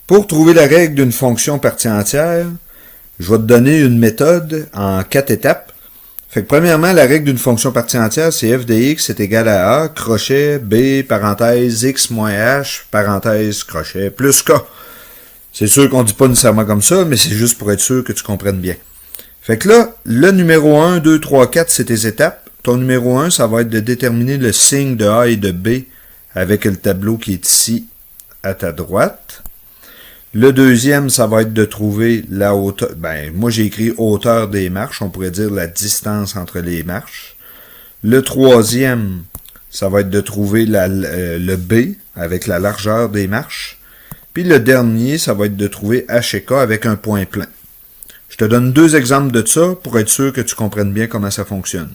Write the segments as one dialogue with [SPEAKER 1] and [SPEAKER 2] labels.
[SPEAKER 1] Pour trouver la règle d'une fonction partie entière, je vais te donner une méthode en 4 étapes. Fait que premièrement, la règle d'une fonction partie entière, c'est f de x est égal à a, crochet, b, parenthèse, x moins h, parenthèse, crochet, plus k. C'est sûr qu'on ne dit pas nécessairement comme ça, mais c'est juste pour être sûr que tu comprennes bien. Fait que là, le numéro 1, 2, 3, 4, c'est tes étapes. Ton numéro 1, ça va être de déterminer le signe de a et de b avec le tableau qui est ici à ta droite. Le deuxième, ça va être de trouver la hauteur. Ben, moi, j'ai écrit hauteur des marches. On pourrait dire la distance entre les marches. Le troisième, ça va être de trouver le B avec la largeur des marches. Puis le dernier, ça va être de trouver H et K avec un point plein. Je te donne 2 exemples de ça pour être sûr que tu comprennes bien comment ça fonctionne.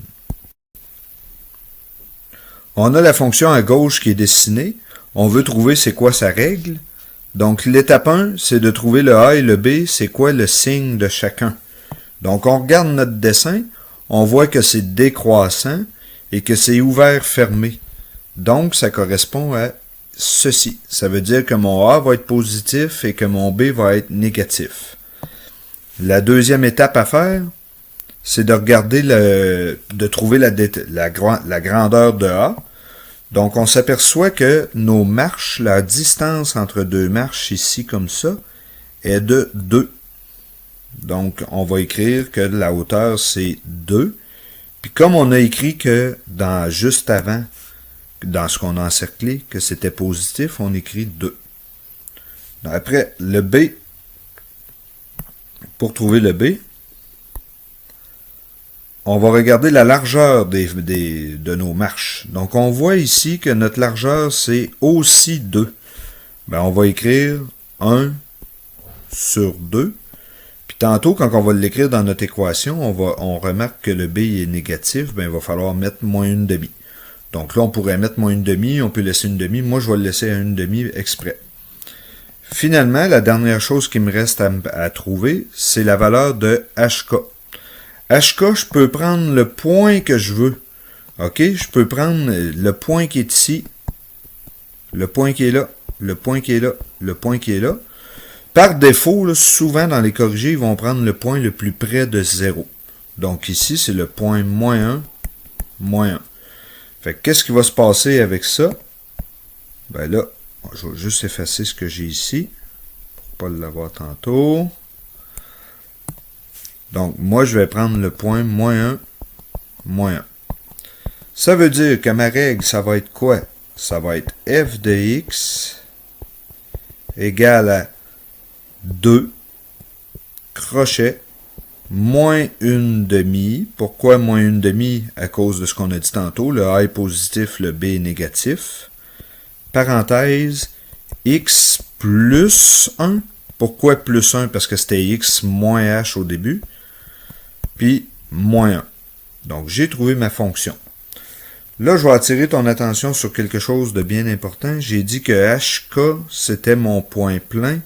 [SPEAKER 1] On a la fonction à gauche qui est dessinée. On veut trouver c'est quoi sa règle. Donc, l'étape 1, c'est de trouver le A et le B, c'est quoi le signe de chacun. Donc, on regarde notre dessin, on voit que c'est décroissant et que c'est ouvert-fermé. Donc, ça correspond à ceci. Ça veut dire que mon A va être positif et que mon B va être négatif. La deuxième étape à faire, c'est de regarder de trouver la grandeur de A. Donc, on s'aperçoit que nos marches, la distance entre 2 marches ici, comme ça, est de 2. Donc, on va écrire que la hauteur, c'est 2. Puis, comme on a écrit que juste avant, dans ce qu'on a encerclé, que c'était positif, on écrit 2. Après, le B, pour trouver le B, on va regarder la largeur de nos marches. Donc, on voit ici que notre largeur, c'est aussi 2. Ben, on va écrire 1 sur 2. Puis tantôt, quand on va l'écrire dans notre équation, on remarque que le B est négatif. Ben, il va falloir mettre moins 1/2. Donc là, on pourrait mettre moins 1/2. On peut laisser 1/2. Moi, je vais le laisser à 1/2 exprès. Finalement, la dernière chose qui me reste à trouver, c'est la valeur de HK. HK, je peux prendre le point que je veux. OK? Je peux prendre le point qui est ici, le point qui est là, le point qui est là, le point qui est là. Par défaut, là, souvent dans les corrigés, ils vont prendre le point le plus près de 0. Donc ici, c'est le point moins 1, moins 1. Fait que qu'est-ce qui va se passer avec ça? Ben là, je vais juste effacer ce que j'ai ici, pour ne pas l'avoir tantôt. Donc, moi, je vais prendre le point moins 1, moins 1. Ça veut dire que ma règle, ça va être quoi? Ça va être f de x égale à 2 crochet moins 1/2. Pourquoi moins 1/2? À cause de ce qu'on a dit tantôt. Le A est positif, le B est négatif. Parenthèse, x plus 1. Pourquoi plus 1? Parce que c'était x moins h au début. Puis, moins 1. Donc, j'ai trouvé ma fonction. Là, je vais attirer ton attention sur quelque chose de bien important. J'ai dit que HK, c'était mon point plein.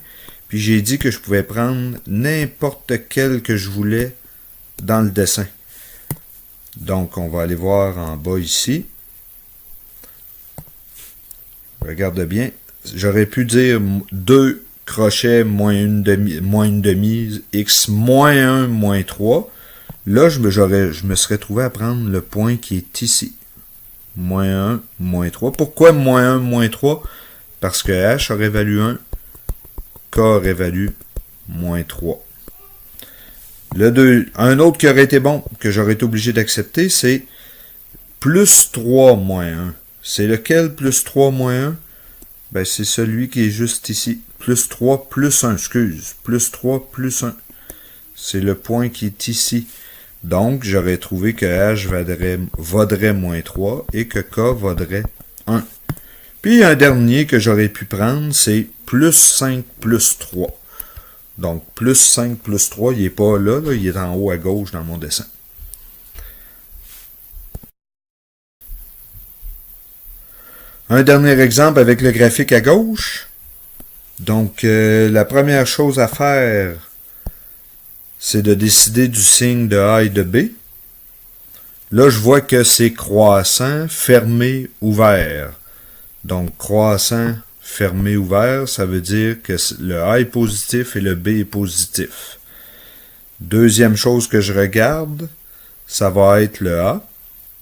[SPEAKER 1] Puis, j'ai dit que je pouvais prendre n'importe quel que je voulais dans le dessin. Donc, on va aller voir en bas ici. Regarde bien. J'aurais pu dire 2 crochets moins 1/2, x moins 1, moins 3. Là, je me serais trouvé à prendre le point qui est ici. Moins 1, moins 3. Pourquoi moins 1, moins 3? Parce que h aurait valu 1, k aurait valu moins 3. Un autre qui aurait été bon, que j'aurais été obligé d'accepter, c'est plus 3 moins 1. C'est lequel plus 3 moins 1? Ben, c'est celui qui est juste ici. Plus 3 plus 1, excuse. Plus 3 plus 1. C'est le point qui est ici. Donc, j'aurais trouvé que h vaudrait moins 3 et que k vaudrait 1. Puis, un dernier que j'aurais pu prendre, c'est plus 5 plus 3. Donc, plus 5 plus 3, il n'est pas là, il est en haut à gauche dans mon dessin. Un dernier exemple avec le graphique à gauche. Donc, la première chose à faire, c'est de décider du signe de A et de B. Là, je vois que c'est croissant, fermé, ouvert. Donc, croissant, fermé, ouvert, ça veut dire que le A est positif et le B est positif. Deuxième chose que je regarde, ça va être le A,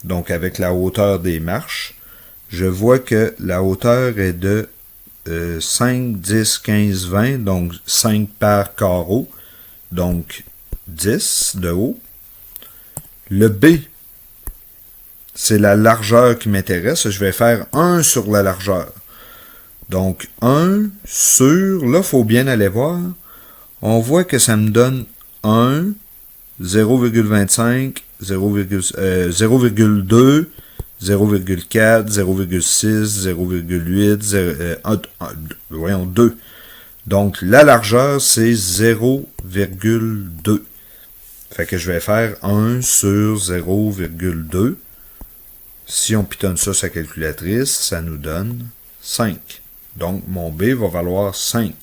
[SPEAKER 1] donc avec la hauteur des marches. Je vois que la hauteur est de 5, 10, 15, 20, donc 5 par carreau, donc 10 de haut. Le B, c'est la largeur qui m'intéresse. Je vais faire 1 sur la largeur. Donc 1 sur, là, il faut bien aller voir. On voit que ça me donne 1, 0,25, 0,2, 0,4, 0,6, 0,8, voyons 2. Donc la largeur, c'est 0,2. Fait que je vais faire 1 sur 0,2. Si on pitonne ça sur la calculatrice, ça nous donne 5. Donc mon B va valoir 5.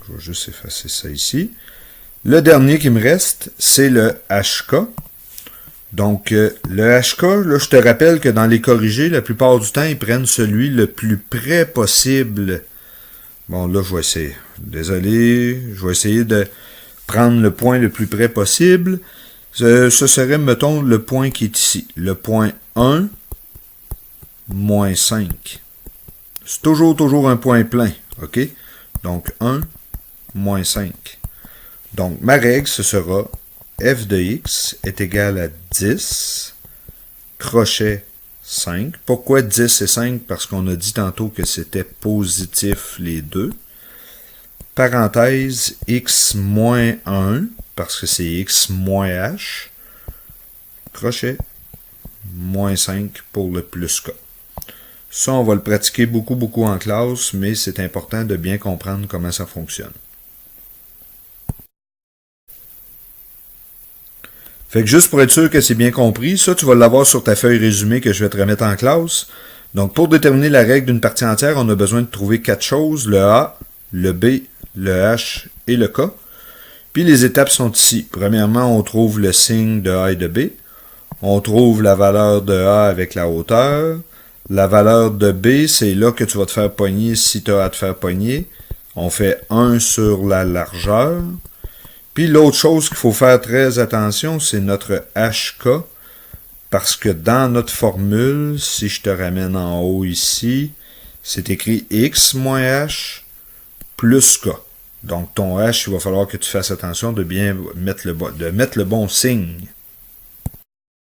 [SPEAKER 1] Je vais juste effacer ça ici. Le dernier qui me reste, c'est le HK. Donc, le HK, là, je te rappelle que dans les corrigés, la plupart du temps, ils prennent celui le plus près possible. Bon, là, je vais essayer. Désolé, je vais essayer de prendre le point le plus près possible. Ce serait, mettons, le point qui est ici. Le point 1, moins 5. C'est toujours un point plein, OK? Donc, 1, moins 5. Donc, ma règle, ce sera f de x est égal à 10, crochet 5. Pourquoi 10 et 5? Parce qu'on a dit tantôt que c'était positif les deux. Parenthèse, x moins 1, parce que c'est x moins h. Crochet, moins 5 pour le plus k. Ça, on va le pratiquer beaucoup en classe, mais c'est important de bien comprendre comment ça fonctionne. Fait que juste pour être sûr que c'est bien compris, ça, tu vas l'avoir sur ta feuille résumée que je vais te remettre en classe. Donc, pour déterminer la règle d'une partie entière, on a besoin de trouver 4 choses, le A, le B, le H et le K. Puis les étapes sont ici. Premièrement, on trouve le signe de A et de B. On trouve la valeur de A avec la hauteur. La valeur de B, c'est là que tu vas te faire pogner si tu as à te faire pogner. On fait 1 sur la largeur. Puis l'autre chose qu'il faut faire très attention, c'est notre HK, parce que dans notre formule, si je te ramène en haut ici, c'est écrit X moins H plus K. Donc ton H, il va falloir que tu fasses attention de bien mettre le bon signe.